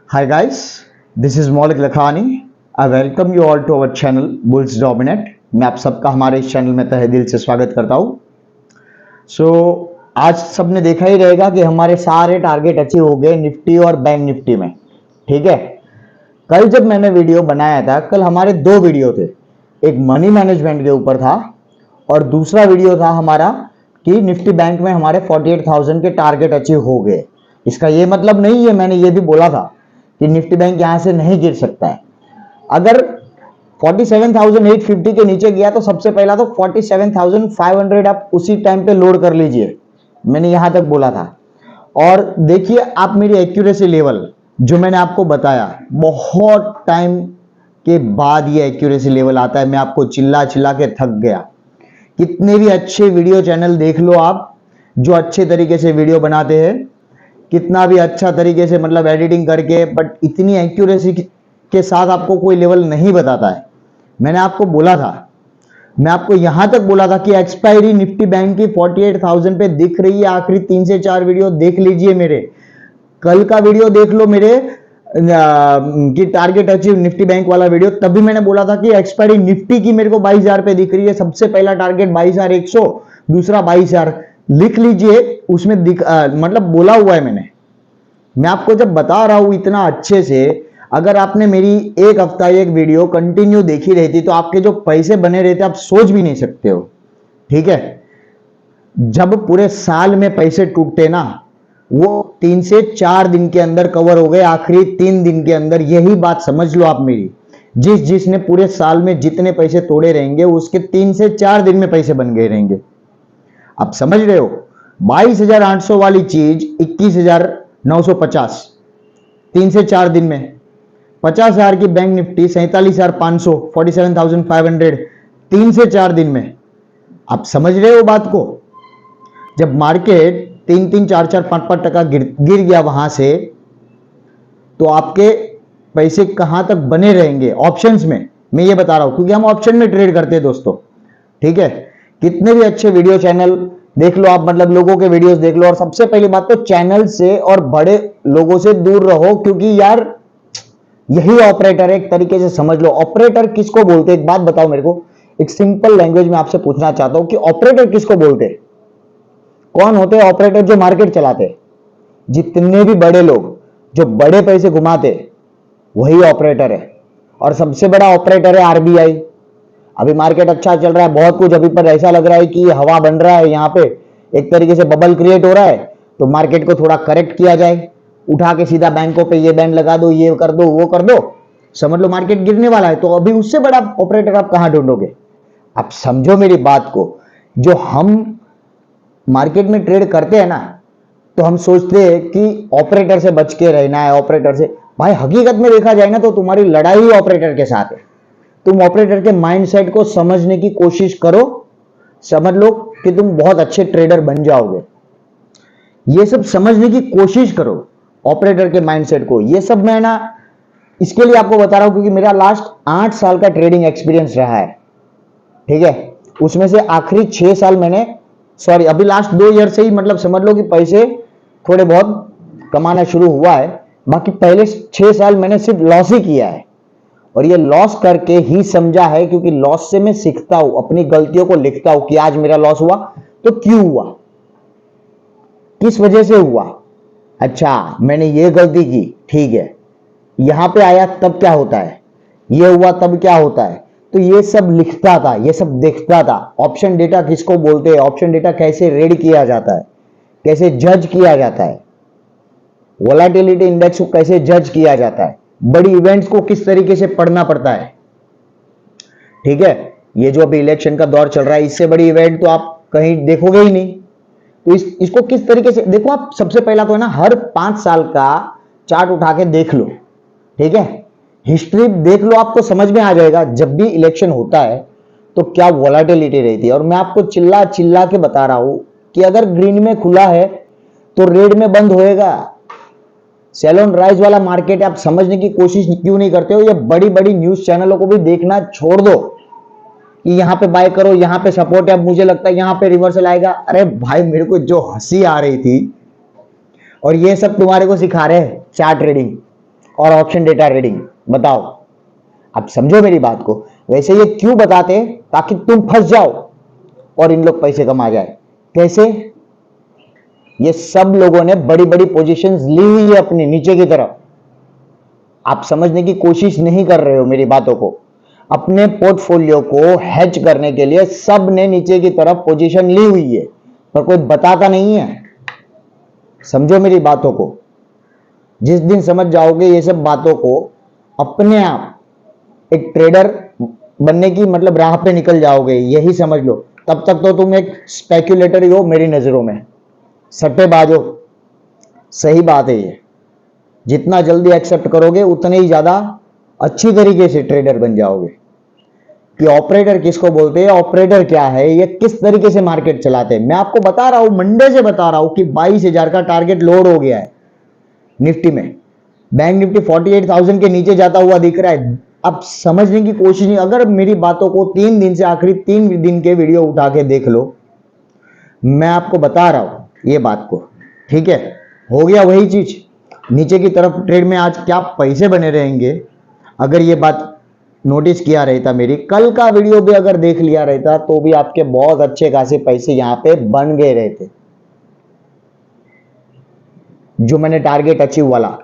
Hi guys, this is Maulik Lakhani. I welcome you all to our channel Bulls Dominate. मैं आप सबका हमारे इस चैनल में तहे दिल से स्वागत करता हूँ। आज सबने देखा ही रहेगा कि हमारे सारे टारगेट अचीव हो गए निफ्टी और बैंक निफ्टी में। ठीक है, कल जब मैंने वीडियो बनाया था, कल हमारे दो वीडियो थे, एक मनी मैनेजमेंट के ऊपर था और दूसरा वीडियो था हमारा कि निफ्टी बैंक में हमारे 48,000 के टारगेट अचीव हो गए। इसका ये मतलब नहीं है, मैंने ये भी बोला था कि निफ्टी बैंक यहां से नहीं गिर सकता है। अगर 47,850 के नीचे गया तो सबसे पहला तो 47,500 आप उसी टाइम पे लोड कर लीजिए, मैंने यहां तक बोला था। और देखिए आप मेरी एक्यूरेसी लेवल जो मैंने आपको बताया, बहुत टाइम के बाद ये एक्यूरेसी लेवल आता है। मैं आपको चिल्ला चिल्ला के थक गया। कितने भी अच्छे वीडियो चैनल देख लो आप जो अच्छे तरीके से वीडियो बनाते हैं, कितना भी अच्छा तरीके से मतलब एडिटिंग करके, बट इतनी एक्यूरेसी के साथ आपको कोई लेवल नहीं बताता है। मैंने आपको बोला था, मैं आपको यहां तक बोला था कि एक्सपायरी निफ्टी बैंक की 48,000 पे दिख रही है। आखिरी 3 से 4 वीडियो देख लीजिए, मेरे कल का वीडियो देख लो, मेरे कि टारगेट अचीव निफ्टी बैंक वाला वीडियो, तभी मैंने बोला था कि एक्सपायरी निफ्टी की मेरे को 22,000 पे दिख रही है। सबसे पहला टारगेट 22,100, दूसरा 22,000 लिख लीजिए, उसमें मतलब बोला हुआ है मैंने। मैं आपको जब बता रहा हूं इतना अच्छे से, अगर आपने मेरी एक हफ्ता एक वीडियो कंटिन्यू देखी रहती तो आपके जो पैसे बने रहते आप सोच भी नहीं सकते हो। ठीक है, जब पूरे साल में पैसे टूटते ना, वो 3 से 4 दिन के अंदर कवर हो गए, आखिरी 3 दिन के अंदर। यही बात समझ लो आप मेरी। जिसने पूरे साल में जितने पैसे तोड़े रहेंगे उसके 3 से 4 दिन में पैसे बन गए रहेंगे। आप समझ रहे हो, 22,800 वाली चीज 21,950 3 से 4 दिन में, 50,000 की बैंक निफ्टी 47,500 47,500 3 से 4 दिन में। आप समझ रहे हो बात को। जब मार्केट 3-3 4-4 5-5 टका गिर गया वहां से, तो आपके पैसे कहां तक बने रहेंगे ऑप्शंस में, मैं ये बता रहा हूं, क्योंकि हम ऑप्शन में ट्रेड करते हैं दोस्तों। ठीक है, कितने भी अच्छे वीडियो चैनल देख लो आप, मतलब लोगों के वीडियोस देख लो। और सबसे पहली बात तो चैनल से और बड़े लोगों से दूर रहो, क्योंकि यार यही ऑपरेटर है, एक तरीके से समझ लो। ऑपरेटर किसको बोलते हैं, एक बात बताओ मेरे को, एक सिंपल लैंग्वेज में आपसे पूछना चाहता हूं कि ऑपरेटर किसको बोलते हैं? कौन होते हैं ऑपरेटर? जो मार्केट चलाते हैं। जितने भी बड़े लोग जो बड़े पैसे घुमाते वही ऑपरेटर है। और सबसे बड़ा ऑपरेटर है आरबीआई। अभी मार्केट अच्छा चल रहा है, बहुत कुछ अभी पर ऐसा लग रहा है कि हवा बन रहा है, यहाँ पे एक तरीके से बबल क्रिएट हो रहा है, तो मार्केट को थोड़ा करेक्ट किया जाए, उठा के सीधा बैंकों पे ये बैंड लगा दो, ये कर दो, वो कर दो, समझ लो मार्केट गिरने वाला है। तो अभी उससे बड़ा ऑपरेटर आप कहां ढूंढोगे? आप समझो मेरी बात को। जो हम मार्केट में ट्रेड करते हैं ना, तो हम सोचते हैं कि ऑपरेटर से बच के रहना है, ऑपरेटर से। भाई हकीकत में देखा जाए ना, तो तुम्हारी लड़ाई ही ऑपरेटर के साथ है। तुम ऑपरेटर के माइंडसेट को समझने की कोशिश करो, समझ लो कि तुम बहुत अच्छे ट्रेडर बन जाओगे। ये सब समझने की कोशिश करो, ऑपरेटर के माइंडसेट को। ये सब मैं ना इसके लिए आपको बता रहा हूं क्योंकि मेरा लास्ट 8 साल का ट्रेडिंग एक्सपीरियंस रहा है। ठीक है, उसमें से आखिरी 6 साल मैंने, सॉरी अभी लास्ट 2 ईयर से ही मतलब समझ लो कि पैसे थोड़े बहुत कमाना शुरू हुआ है। बाकी पहले 6 साल मैंने सिर्फ लॉस ही किया है, और ये लॉस करके ही समझा है, क्योंकि लॉस से मैं सीखता हूं, अपनी गलतियों को लिखता हूं कि आज मेरा लॉस हुआ तो क्यों हुआ, किस वजह से हुआ। अच्छा मैंने ये गलती की, ठीक है, यहां पे आया तब क्या होता है, ये हुआ तब क्या होता है। तो ये सब लिखता था, ये सब देखता था। ऑप्शन डेटा किसको बोलते हैं, ऑप्शन डेटा कैसे रीड किया जाता है, कैसे जज किया जाता है, वोलेटिलिटी इंडेक्स को कैसे जज किया जाता है, बड़ी इवेंट्स को किस तरीके से पढ़ना पड़ता है। ठीक है, ये जो अभी इलेक्शन का दौर चल रहा है, इससे बड़ी इवेंट तो आप कहीं देखोगे ही नहीं। तो इसको किस तरीके से देखो आप। सबसे पहला तो है ना, हर 5 साल का चार्ट उठा के देख लो। ठीक है, हिस्ट्री देख लो, आपको समझ में आ जाएगा जब भी इलेक्शन होता है तो क्या वोलेटिलिटी रहती है। और मैं आपको चिल्ला चिल्ला के बता रहा हूं कि अगर ग्रीन में खुला है तो रेड में बंद होएगा। सेल ऑन राइज वाला मार्केट आप समझने की कोशिश क्यों नहीं करते हो? ये बड़ी बड़ी न्यूज चैनलों को भी देखना छोड़ दो कि यहां पे बाय करो, यहां पे सपोर्ट है, मुझे लगता है यहां पे रिवर्सल आएगा। अरे भाई मेरे को जो हंसी आ रही थी, और ये सब तुम्हारे को सिखा रहे हैं चार्ट ट्रेडिंग। और ऑप्शन डेटा रीडिंग। बताओ, आप समझो मेरी बात को। वैसे ये क्यों बताते, ताकि तुम फंस जाओ और इन लोग पैसे कमा जाए। कैसे? ये सब लोगों ने बड़ी बड़ी पोजीशंस ली हुई है अपनी नीचे की तरफ। आप समझने की कोशिश नहीं कर रहे हो मेरी बातों को। अपने पोर्टफोलियो को हेज करने के लिए सब ने नीचे की तरफ पोजीशन ली हुई है, पर कोई बताता नहीं है। समझो मेरी बातों को। जिस दिन समझ जाओगे ये सब बातों को, अपने आप एक ट्रेडर बनने की मतलब राह पे निकल जाओगे, यही समझ लो। तब तक तो तुम एक स्पेक्युलेटर ही हो मेरी नजरों में, सट्टेबाज हो। सही बात है ये। जितना जल्दी एक्सेप्ट करोगे उतने ही ज्यादा अच्छी तरीके से ट्रेडर बन जाओगे। कि ऑपरेटर किसको बोलते हैं, ऑपरेटर क्या है, ये किस तरीके से मार्केट चलाते हैं। मैं आपको बता रहा हूं, मंडे से बता रहा हूं कि 22,000 का टारगेट लोड हो गया है निफ्टी में। बैंक निफ्टी 48,000 के नीचे जाता हुआ दिख रहा है। अब समझने की कोशिश नहीं। अगर मेरी बातों को 3 दिन से आखिरी 3 दिन के वीडियो उठा के देख लो, मैं आपको बता रहा हूं ये बात को। ठीक है, हो गया वही चीज। नीचे की तरफ ट्रेड में आज क्या पैसे बने रहेंगे, अगर ये बात नोटिस किया रहता, मेरी कल का वीडियो भी अगर देख लिया रहता, तो भी आपके बहुत अच्छे खासे पैसे यहां पे बन गए रहते। जो मैंने टारगेट अचीव वाला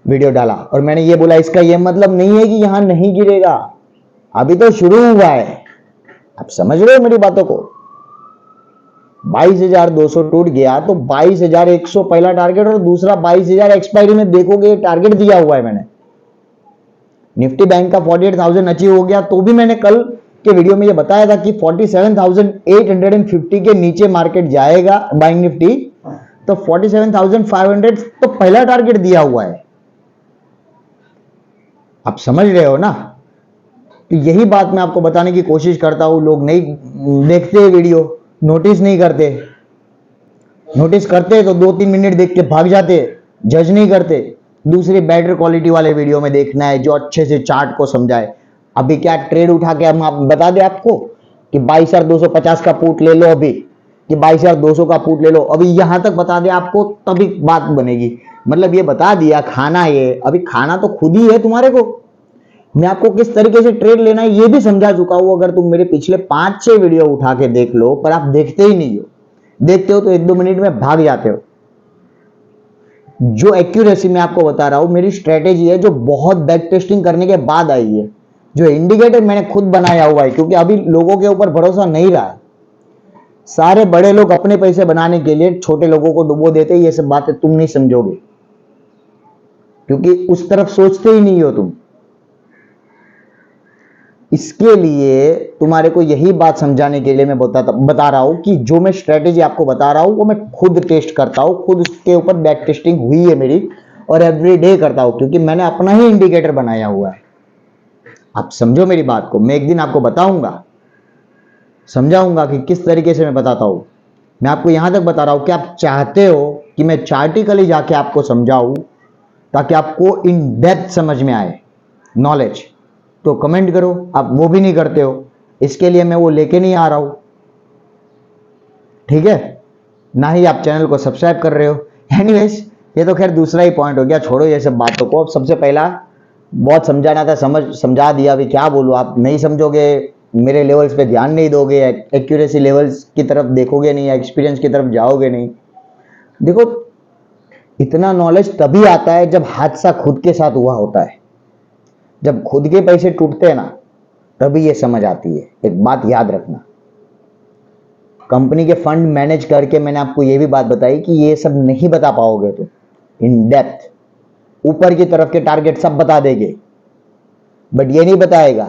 वीडियो डाला, और मैंने ये बोला इसका ये मतलब नहीं है कि यहां नहीं गिरेगा, अभी तो शुरू हुआ है। आप समझ रहे हो मेरी बातों को। 22,200 टूट गया तो 22,100 पहला टारगेट, और दूसरा 22,000 एक्सपायरी में देखोगे टारगेट दिया हुआ है मैंने। निफ्टी बैंक का 48,000 अचीव हो गया, तो भी मैंने कल के वीडियो में ये बताया था कि 47,850 के नीचे मार्केट जाएगा बैंक निफ्टी, तो 47,500 तो पहला टारगेट दिया हुआ है। आप समझ रहे हो ना। तो यही बात मैं आपको बताने की कोशिश करता हूं। लोग नहीं देखते वीडियो, नोटिस नहीं करते। नोटिस करते तो 2-3 मिनट देख के भाग जाते, जज नहीं करते। दूसरी बेटर क्वालिटी वाले वीडियो में देखना है जो अच्छे से चार्ट को समझाए। अभी क्या ट्रेड उठा के हम आप बता दे आपको कि 22,250 का पुट ले लो, अभी कि 22,200 का पुट ले लो, अभी यहां तक बता दे आपको, तभी बात बनेगी। मतलब ये बता दिया खाना, ये अभी खाना तो खुद ही है तुम्हारे को। मैं आपको किस तरीके से ट्रेड लेना है ये भी समझा चुका हूं। अगर तुम मेरे पिछले 5-6 वीडियो उठा के देख लो, पर आप देखते ही नहीं हो। देखते हो तो 1-2 मिनट में भाग जाते हो। जो एक्यूरेसी मैं आपको बता रहा हूं, मेरी स्ट्रेटेजी है जो बहुत बैक टेस्टिंग करने के बाद आई है। जो इंडिकेटर मैंने खुद बनाया हुआ है, क्योंकि अभी लोगों के ऊपर भरोसा नहीं रहा है। सारे बड़े लोग अपने पैसे बनाने के लिए छोटे लोगों को डुबो देते हैं। ये सब बातें तुम नहीं समझोगे, क्योंकि उस तरफ सोचते ही नहीं हो तुम। इसके लिए तुम्हारे को यही बात समझाने के लिए मैं बता रहा हूं कि जो मैं स्ट्रेटेजी आपको बता रहा हूं वो मैं खुद टेस्ट करता हूं, खुद उसके ऊपर बैक टेस्टिंग हुई है मेरी, और एवरी डे करता हूं, क्योंकि मैंने अपना ही इंडिकेटर बनाया हुआ है। आप समझो मेरी बात को। मैं एक दिन आपको बताऊंगा, समझाऊंगा कि किस तरीके से मैं बताता हूं। मैं आपको यहां तक बता रहा हूं कि आप चाहते हो कि मैं चार्टिकली जाके आपको समझाऊं, ताकि आपको इन डेप्थ समझ में आए नॉलेज, तो कमेंट करो। आप वो भी नहीं करते हो, इसके लिए मैं वो लेके नहीं आ रहा हूं। ठीक है, ना ही आप चैनल को सब्सक्राइब कर रहे हो। एनीवेज, ये तो खैर दूसरा ही पॉइंट हो गया, छोड़ो ये सब बातों को। अब सबसे पहला बहुत समझाना था, समझा दिया। अभी क्या बोलूं, आप नहीं समझोगे, मेरे लेवल्स पे ध्यान नहीं दोगे, एक्यूरेसी लेवल्स की तरफ देखोगे नहीं, एक्सपीरियंस की तरफ जाओगे नहीं। देखो, इतना नॉलेज तभी आता है जब हादसा खुद के साथ हुआ होता है। जब खुद के पैसे टूटते हैं ना, तभी ये समझ आती है। एक बात याद रखना, कंपनी के फंड मैनेज करके मैंने आपको ये भी बात बताई कि ये सब नहीं बता पाओगे तुम इन डेप्थ। ऊपर की तरफ के टारगेट सब बता देंगे, बट ये नहीं बताएगा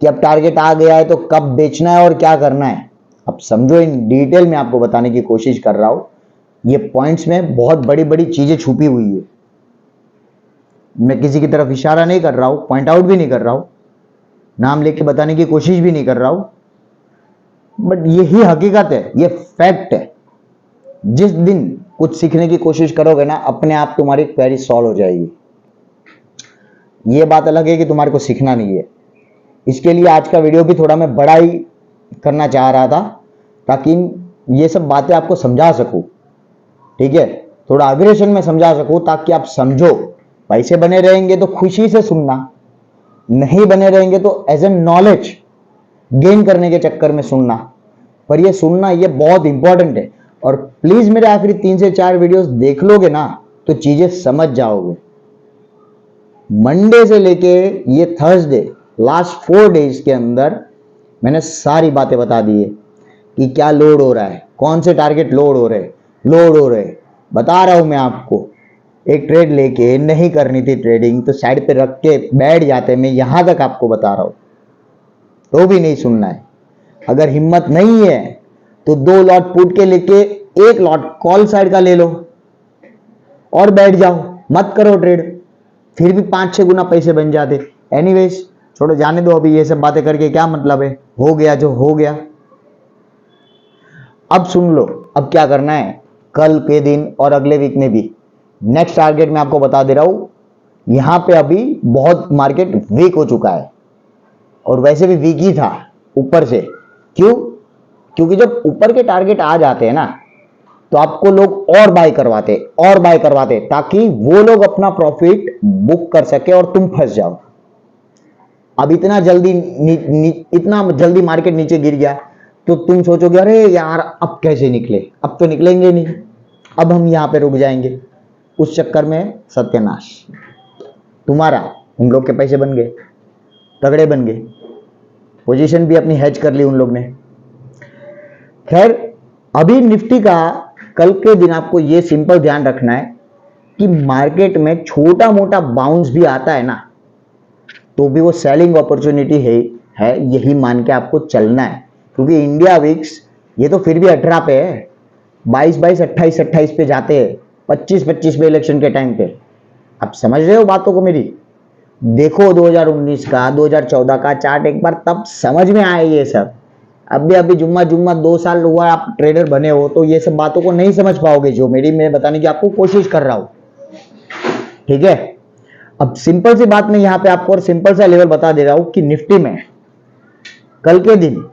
कि अब टारगेट आ गया है तो कब बेचना है और क्या करना है। अब समझो, इन डिटेल में आपको बताने की कोशिश कर रहा हूं। ये पॉइंट्स में बहुत बड़ी बड़ी चीजें छुपी हुई है। मैं किसी की तरफ इशारा नहीं कर रहा हूं, पॉइंट आउट भी नहीं कर रहा हूं, नाम लेके बताने की कोशिश भी नहीं कर रहा हूं, बट यही हकीकत है, ये फैक्ट है। जिस दिन कुछ सीखने की कोशिश करोगे ना, अपने आप तुम्हारी क्वेरी सॉल्व हो जाएगी। ये बात अलग है कि तुम्हारे को सीखना नहीं है। इसके लिए आज का वीडियो भी थोड़ा मैं बड़ा ही करना चाह रहा था, ताकि ये सब बातें आपको समझा सकूं। ठीक है, थोड़ा अग्रेशन में समझा सकूं, ताकि आप समझो पैसे बने रहेंगे तो खुशी से सुनना, नहीं बने रहेंगे तो एज ए नॉलेज गेन करने के चक्कर में सुनना। पर ये सुनना ये बहुत इंपॉर्टेंट है, और प्लीज मेरे आखिरी 3 से 4 वीडियोस देख लोगे ना तो चीजें समझ जाओगे। मंडे से लेके ये थर्सडे, लास्ट 4 डेज के अंदर मैंने सारी बातें बता दी है कि क्या लोड हो रहा है, कौन से टारगेट लोड हो रहे बता रहा हूं मैं आपको। एक ट्रेड लेके नहीं करनी थी ट्रेडिंग तो साइड पे रख के बैठ जाते, मैं यहां तक आपको बता रहा हूं, तो भी नहीं सुनना है। अगर हिम्मत नहीं है तो 2 लॉट पुट के लेके 1 लॉट कॉल साइड का ले लो और बैठ जाओ, मत करो ट्रेड, फिर भी 5-6 गुना पैसे बन जाते। एनीवेज छोड़ो, जाने दो, अभी ये सब बातें करके क्या मतलब है, हो गया जो हो गया। अब सुन लो, अब क्या करना है कल के दिन और अगले वीक में भी। नेक्स्ट टारगेट मैं आपको बता दे रहा हूं, यहां पे अभी बहुत मार्केट वीक हो चुका है, और वैसे भी वीक ही था ऊपर से। क्यों? क्योंकि जब ऊपर के टारगेट आ जाते हैं ना तो आपको लोग और बाय करवाते ताकि वो लोग अपना प्रॉफिट बुक कर सके और तुम फंस जाओ। अब इतना जल्दी मार्केट नीचे गिर गया तो तुम सोचोगे अरे यार अब कैसे निकले, अब तो निकलेंगे नहीं, अब हम यहां पे रुक जाएंगे। उस चक्कर में सत्यानाश तुम्हारा, उन लोग के पैसे बन गए, तगड़े बन गए, पोजीशन भी अपनी हेज कर ली उन लोग ने। खैर, अभी निफ्टी का कल के दिन आपको ये सिंपल ध्यान रखना है कि मार्केट में छोटा मोटा बाउंस भी आता है ना तो भी वो सेलिंग अपॉर्चुनिटी है, यही मान के आपको चलना है। क्योंकि इंडिया विक्स ये तो फिर भी 18 पे है, 22 28 पे जाते हैं, 25 पे इलेक्शन के टाइम पे। आप समझ रहे हो बातों को मेरी? देखो 2019 का 2014 का चार्ट एक बार, तब समझ में आए ये सब। अभी जुम्मा 2 साल हुआ आप ट्रेडर बने हो तो ये सब बातों को नहीं समझ पाओगे जो मैं बताने की आपको कोशिश कर रहा हूं। ठीक है, अब सिंपल सी बात मैं यहां पे आपको और सिंपल सा लेवल बता दे रहा हूं कि निफ्टी में कल के दिन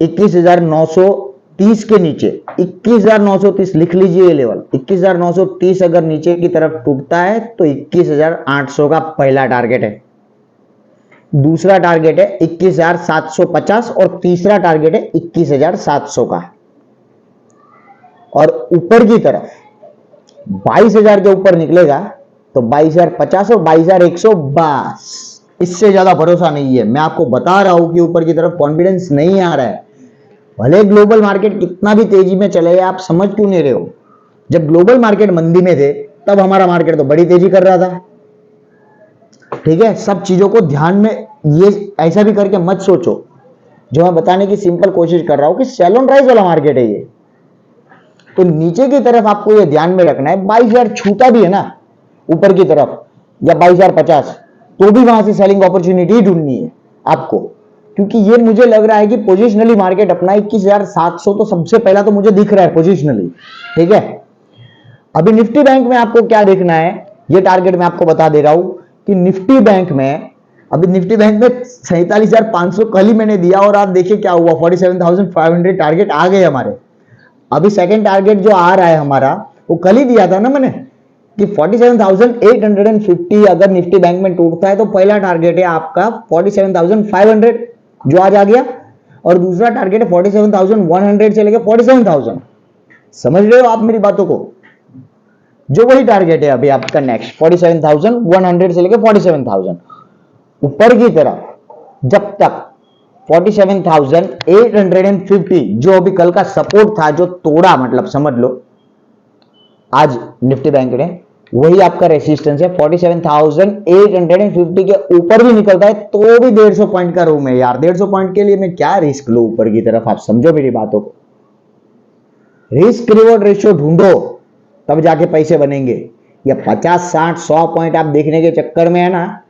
21,930 के नीचे, 21,930 लिख लीजिए ये लेवल, 21,930 अगर नीचे की तरफ टूटता है तो 21,800 का पहला टारगेट है, दूसरा टारगेट है 21,750 और तीसरा टारगेट है 21,700 का। और ऊपर की तरफ 22,000 के ऊपर निकलेगा तो 22,050 और 22,100, बस इससे ज्यादा भरोसा नहीं है। मैं आपको बता रहा हूं कि ऊपर की तरफ कॉन्फिडेंस नहीं आ रहा है। भले ग्लोबल मार्केट कितना भी तेजी में चले, आप समझ क्यों नहीं रहे हो? जब ग्लोबल मार्केट मंदी में थे तब हमारा मार्केट तो बड़ी तेजी कर रहा था। ठीक है, सब चीजों को ध्यान में, ये ऐसा भी करके मत सोचो। जो मैं बताने की सिंपल कोशिश कर रहा हूं कि सेल ऑन राइज वाला मार्केट है ये, तो नीचे की तरफ आपको ये ध्यान में रखना है। 22,000 छूता भी है ना ऊपर की तरफ या 22,050, तो भी वहां से सेलिंग अपॉर्चुनिटी ढूंढनी है आपको। क्योंकि ये मुझे लग रहा है कि पोजिशनली मार्केट अपना 21,700 तो सबसे पहला तो मुझे दिख रहा है पोजिशनली। ठीक है, अभी निफ्टी बैंक में आपको क्या देखना है, ये टारगेट मैं आपको बता दे रहा हूं कि निफ्टी बैंक में, अभी निफ्टी बैंक में 47,500 कल ही मैंने दिया और आप देखिए क्या हुआ, 47,500 टारगेट आ गए हमारे। अभी सेकंड टारगेट जो आ रहा है हमारा वो कल ही दिया था ना मैंने कि 47,850 अगर निफ्टी बैंक में टूटता है तो पहला टारगेट है आपका 47,500 जो आज आ गया, और दूसरा टारगेट है 47,100 से लेकर 47,000। समझ रहे हो आप मेरी बातों को? जो वही टारगेट है अभी आपका नेक्स्ट 47,100 से लेकर 47,000। ऊपर की तरफ जब तक 47,850 जो अभी कल का सपोर्ट था जो तोड़ा, मतलब समझ लो आज निफ्टी बैंक ने, वही आपका रेसिस्टेंस है। 47,850 के ऊपर भी निकलता है तो भी 150 पॉइंट का रूम है यार। 150 पॉइंट के लिए मैं क्या रिस्क लूं ऊपर की तरफ? आप समझो मेरी बातों को, रिस्क रिवॉर्ड रेशियो ढूंढो तब जाके पैसे बनेंगे। या 50 60 100 पॉइंट आप देखने के चक्कर में है ना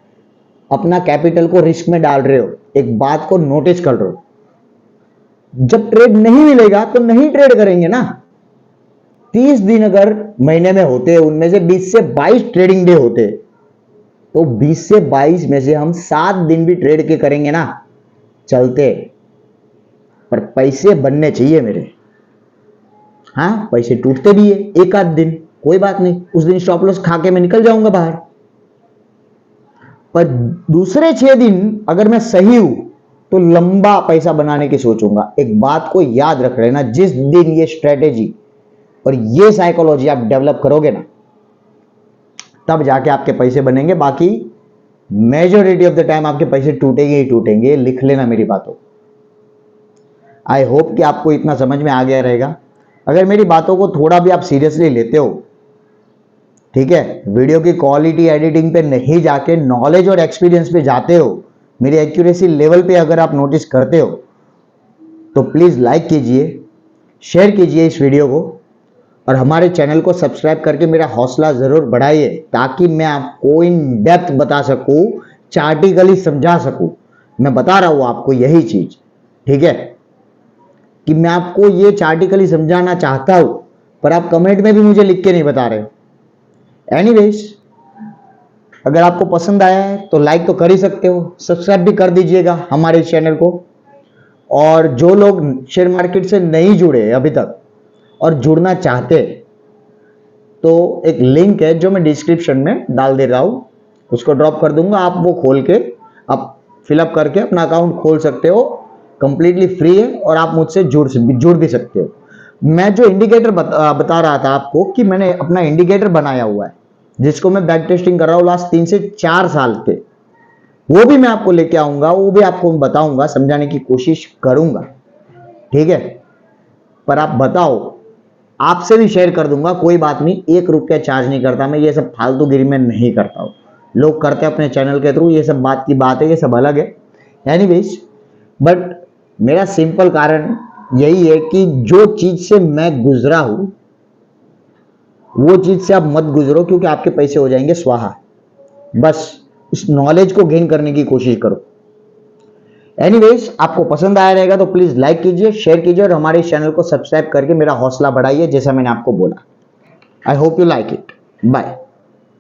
अपना कैपिटल को रिस्क में डाल रहे हो। एक बात को नोटिस कर लो, जब ट्रेड नहीं मिलेगा तो नहीं ट्रेड करेंगे ना। 30 दिन अगर महीने में होते, उनमें से 20 से 22 ट्रेडिंग डे होते, तो 20 से 22 में से हम 7 दिन भी ट्रेड के करेंगे ना, चलते। पर पैसे बनने चाहिए मेरे। हाँ, पैसे टूटते भी है एक आध दिन, कोई बात नहीं, उस दिन स्टॉप लॉस खा के मैं निकल जाऊंगा बाहर। पर दूसरे 6 दिन अगर मैं सही हूं तो लंबा पैसा बनाने की सोचूंगा। एक बात को याद रख लेना, जिस दिन ये स्ट्रेटेजी और ये साइकोलॉजी आप डेवलप करोगे ना, तब जाके आपके पैसे बनेंगे। बाकी मेजॉरिटी ऑफ द टाइम आपके पैसे टूटेंगे ही टूटेंगे, लिख लेना मेरी बातों। आई होप कि आपको इतना समझ में आ गया रहेगा। अगर मेरी बातों को थोड़ा भी आप सीरियसली लेते हो, ठीक है, वीडियो की क्वालिटी एडिटिंग पे नहीं जाके नॉलेज और एक्सपीरियंस पे जाते हो, मेरी एक्यूरेसी लेवल पे अगर आप नोटिस करते हो, तो प्लीज लाइक कीजिए, शेयर कीजिए इस वीडियो को, और हमारे चैनल को सब्सक्राइब करके मेरा हौसला जरूर बढ़ाइए, ताकि मैं आपको इन डेप्थ बता सकूं, चार्टिकली समझा सकूं। मैं बता रहा हूं आपको यही चीज, ठीक है, कि मैं आपको ये चार्टिकली समझाना चाहता हूं, पर आप कमेंट में भी मुझे लिख के नहीं बता रहे। एनीवेज, अगर आपको पसंद आया है तो लाइक तो कर ही सकते हो, सब्सक्राइब भी कर दीजिएगा हमारे चैनल को। और जो लोग शेयर मार्केट से नहीं जुड़े अभी तक और जुड़ना चाहते, तो एक लिंक है जो मैं डिस्क्रिप्शन में डाल दे रहा हूं, उसको ड्रॉप कर दूंगा। आप वो खोल के आप फिलअप करके अपना अकाउंट खोल सकते हो, कंप्लीटली फ्री है, और आप मुझसे जुड़ भी सकते हो। मैं जो इंडिकेटर बता रहा था आपको, कि मैंने अपना इंडिकेटर बनाया हुआ है, जिसको मैं बैक टेस्टिंग कर रहा हूं लास्ट 3 से 4 साल के, वो भी मैं आपको लेके आऊंगा, वो भी आपको बताऊंगा, समझाने की कोशिश करूंगा, ठीक है। पर आप बताओ, आपसे भी शेयर कर दूंगा, कोई बात नहीं, 1 रुपया चार्ज नहीं करता मैं, ये सब फालतूगिरी में नहीं करता हूं। लोग करते हैं अपने चैनल के थ्रू, ये सब बात की बात है, ये सब अलग है। एनीवेज, बट मेरा सिंपल कारण यही है कि जो चीज से मैं गुजरा हूं, वो चीज से आप मत गुजरो, क्योंकि आपके पैसे हो जाएंगे स्वाहा। बस इस नॉलेज को गेन करने की कोशिश करो। एनीवेज, आपको पसंद आया रहेगा तो प्लीज लाइक कीजिए, शेयर कीजिए, और हमारे चैनल को सब्सक्राइब करके मेरा हौसला बढ़ाइए, जैसा मैंने आपको बोला। I hope you like it. Bye.